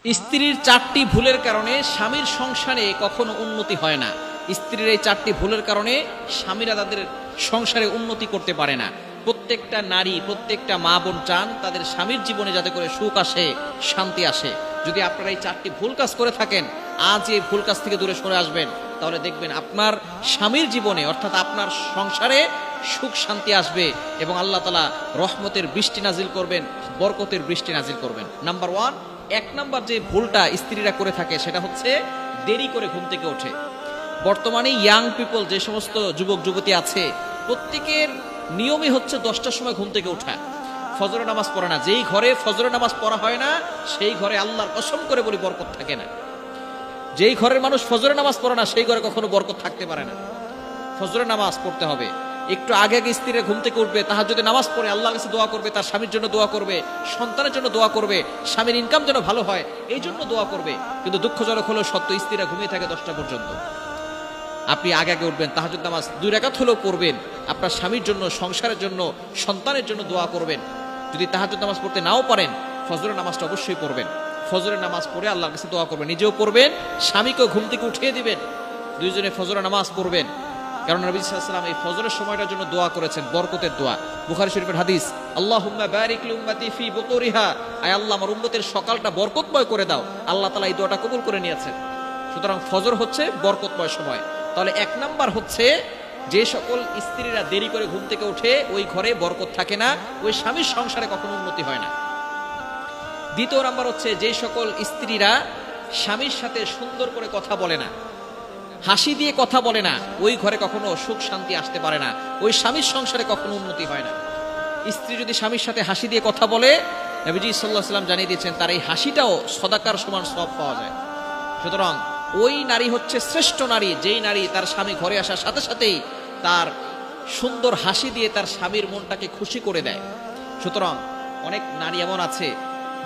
স্ত্রীর 4টি ভুলের কারণে স্বামীর সংসারে কখনো উন্নতি হয় না। স্ত্রীর এই 4টি ভুলের কারণে স্বামীরা তাদের সংসারে উন্নতি করতে পারে না। প্রত্যেকটা নারী, প্রত্যেকটা মা বোন চান তাদের স্বামীর জীবনে যাতে করে সুখ আসে, শান্তি আসে। যদি আপনারা এই 4টি ভুল কাজ করে থাকেন, আজ এই ভুল কাজ থেকে দূরে সরে আসবেন, তাহলে দেখবেন আপনার স্বামীর জীবনে অর্থাৎ আপনার সংসারে সুখ শান্তি আসবে এবং আল্লাহ তাআলা রহমতের বৃষ্টি নাজিল করবেন, বরকতের বৃষ্টি নাজিল করবেন। নাম্বার 1, 1 নাম্বার যে ভুলটা স্ত্রীরা করে থাকে সেটা হচ্ছে দেরি করে ঘুম থেকে ওঠে। বর্তমানে ইয়াং পিপল যে সমস্ত যুবক যুবতী আছে, প্রত্যেকের নিয়মই হচ্ছে 10টার সময় ঘুম থেকে ওঠা, ফজরের নামাজ পড়া না। যেই ঘরে ফজরের নামাজ পড়া হয় না সেই ঘরে আল্লাহর কসম করে বলি বরকত থাকে না। যেই ঘরের মানুষ ফজরের নামাজ পড়ে না সেই ঘরে কখনো বরকত থাকতে পারে না। ফজরের নামাজ পড়তে হবে। একটু আগে আগে স্ত্রীরা ঘুম থেকে উঠবে, তাহাজ্জুদে নামাজ পড়ে আল্লাহর কাছে দোয়া করবে, তার স্বামীর জন্য দোয়া করবে, সন্তানের জন্য দোয়া করবে, স্বামীর ইনকাম যেন ভালো হয় এই জন্য দোয়া করবে। কিন্তু দুঃখজনক হলো সত্য, স্ত্রীরা ঘুমিয়ে থাকে 10টা পর্যন্ত। আপনি আগে আগে উঠবেন, তাহাজ্জুদ নামাজ 2 রাকাত হলেও পড়বেন, আপনার স্বামীর জন্য, সংসারের জন্য, সন্তানের জন্য দোয়া করবেন। যদি তাহাজ্জুদ নামাজ পড়তে নাও পারেন, ফজরের নামাজটা অবশ্যই পড়বেন। ফজরের নামাজ পড়ে আল্লাহর কাছে দোয়া করবেন, নিজেও পড়বেন, স্বামীকেও ঘুম থেকে উঠিয়ে দিবেন, দুইজনে ফজরের নামাজ পড়বেন। কারণ নবী সাল্লাল্লাহু আলাইহি ওয়াসাল্লাম এই ফজরের সময়টার জন্য দোয়া করেছেন, বরকতের দোয়া। বুখারী শরীফের হাদিস, আল্লাহুম্মা বারিক লি উম্মতি ফি বুকুরিহা, আয় আল্লাহ আমার উম্মতের সকালটা বরকতময় করে দাও। আল্লাহ তাআলা এই দোয়াটা কবুল করে নিয়েছেন। সুতরাং ফজর হচ্ছে বরকতময় সময়। তাহলে 1 নাম্বার হচ্ছে যে সকল স্ত্রীরা দেরি করে ঘুম থেকে ওঠে ওই ঘরে বরকত থাকে না, ওই স্বামীর সংসারে কখনো উন্নতি হয় না। 2 নাম্বার হচ্ছে যে সকল স্ত্রীরা স্বামীর সাথে সুন্দর করে কথা বলে না, হাসি দিয়ে কথা বলে না, ওই ঘরে কখনো সুখ শান্তি আসতে পারে না, ওই স্বামীর সংসারে কখনো উন্নতি হয় না। স্ত্রী যদি স্বামীর সাথে হাসি দিয়ে কথা বলে, নবীজি সাল্লাল্লাহু আলাইহি ওয়াসাল্লাম জানিয়ে দিয়েছেন তার এই হাসিটাও সদাকার সমান সওয়াব পাওয়া যায়। সুতরাং ওই নারী হচ্ছে শ্রেষ্ঠ নারী, যেই নারী তার স্বামী ঘরে আসার সাথে সাথেই তার সুন্দর হাসি দিয়ে তার স্বামীর মনটাকে খুশি করে দেয়। সুতরাং অনেক নারী এমন আছে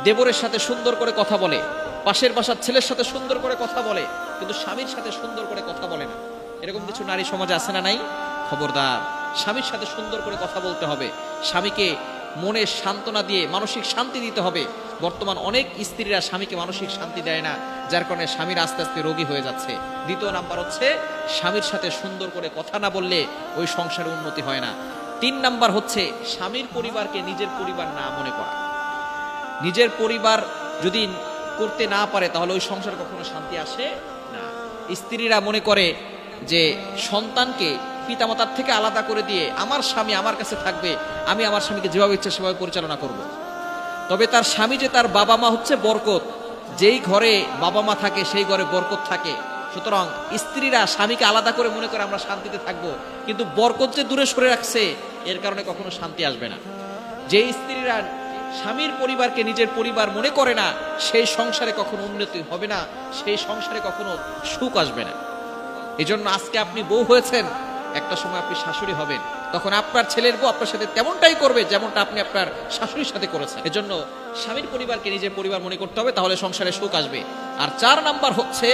দেবরের সাথে সুন্দর করে কথা বলে, পাশের বাসার ছেলের সাথে সুন্দর করে কথা বলে, কিন্তু স্বামীর সাথে সুন্দর করে কথা বলে না। এরকম কিছু নারী সমাজে আছে না নাই? খবরদার, স্বামীর সাথে সুন্দর করে কথা বলতে হবে, স্বামীকে মনে সান্ত্বনা দিয়ে মানসিক শান্তি দিতে হবে। বর্তমান অনেক স্ত্রীরা স্বামীকে মানসিক শান্তি দেয় না, যার কারণে স্বামীর আস্তে আস্তে রোগী হয়ে যাচ্ছে। 2 নাম্বার হচ্ছে স্বামীর সাথে সুন্দর করে কথা না বললে ওই সংসারে উন্নতি হয় না। 3 নাম্বার হচ্ছে স্বামীর পরিবারকে নিজের পরিবার না মনে করা। নিজের পরিবার যদি করতে না পারে তাহলে ওই সংসারে কখনো শান্তি আসে না। স্ত্রীরা মনে করে যে সন্তানকে পিতামাতার থেকে আলাদা করে দিয়ে আমার স্বামী আমার কাছে থাকবে, আমি আমার স্বামীকে যেভাবে ইচ্ছা সেভাবে পরিচালনা করব। তবে তার স্বামী যে তার বাবা মা হচ্ছে বরকত, যেই ঘরে বাবা মা থাকে সেই ঘরে বরকত থাকে। সুতরাং স্ত্রীরা স্বামীকে আলাদা করে মনে করে আমরা শান্তিতে থাকবো, কিন্তু বরকত যে দূরে সরে রাখছে এর কারণে কখনো শান্তি আসবে না। যে স্ত্রীরা স্বামীর পরিবারকে নিজের পরিবার মনে করে না সেই সংসারে কখনো উন্নতি হবে না, সেই সংসারে কখনো সুখ আসবে না। এজন্য আজকে আপনি বউ হয়েছেন, একটা সময় আপনি শাশুড়ি হবেন, তখন আপনার ছেলের বউ আপনার সাথে তেমনটাই করবে যেমনটা আপনি আপনার শাশুড়ির সাথে করেছেন। এজন্য স্বামীর পরিবারকে নিজের পরিবার মনে করতে হবে, তাহলে সংসারে সুখ আসবে। আর 4 নাম্বার হচ্ছে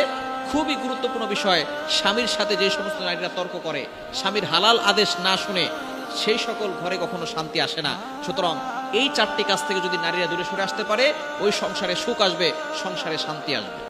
খুবই গুরুত্বপূর্ণ বিষয়, স্বামীর সাথে যে সমস্ত নারীরা তর্ক করে, স্বামীর হালাল আদেশ না শুনে, সেই সকল ঘরে কখনো শান্তি আসে না। সুতরাং এই 4টি কাজ থেকে যদি নারীরা দূরে সরে আসতে পারে ওই সংসারে সুখ আসবে, সংসারে শান্তি আসবে।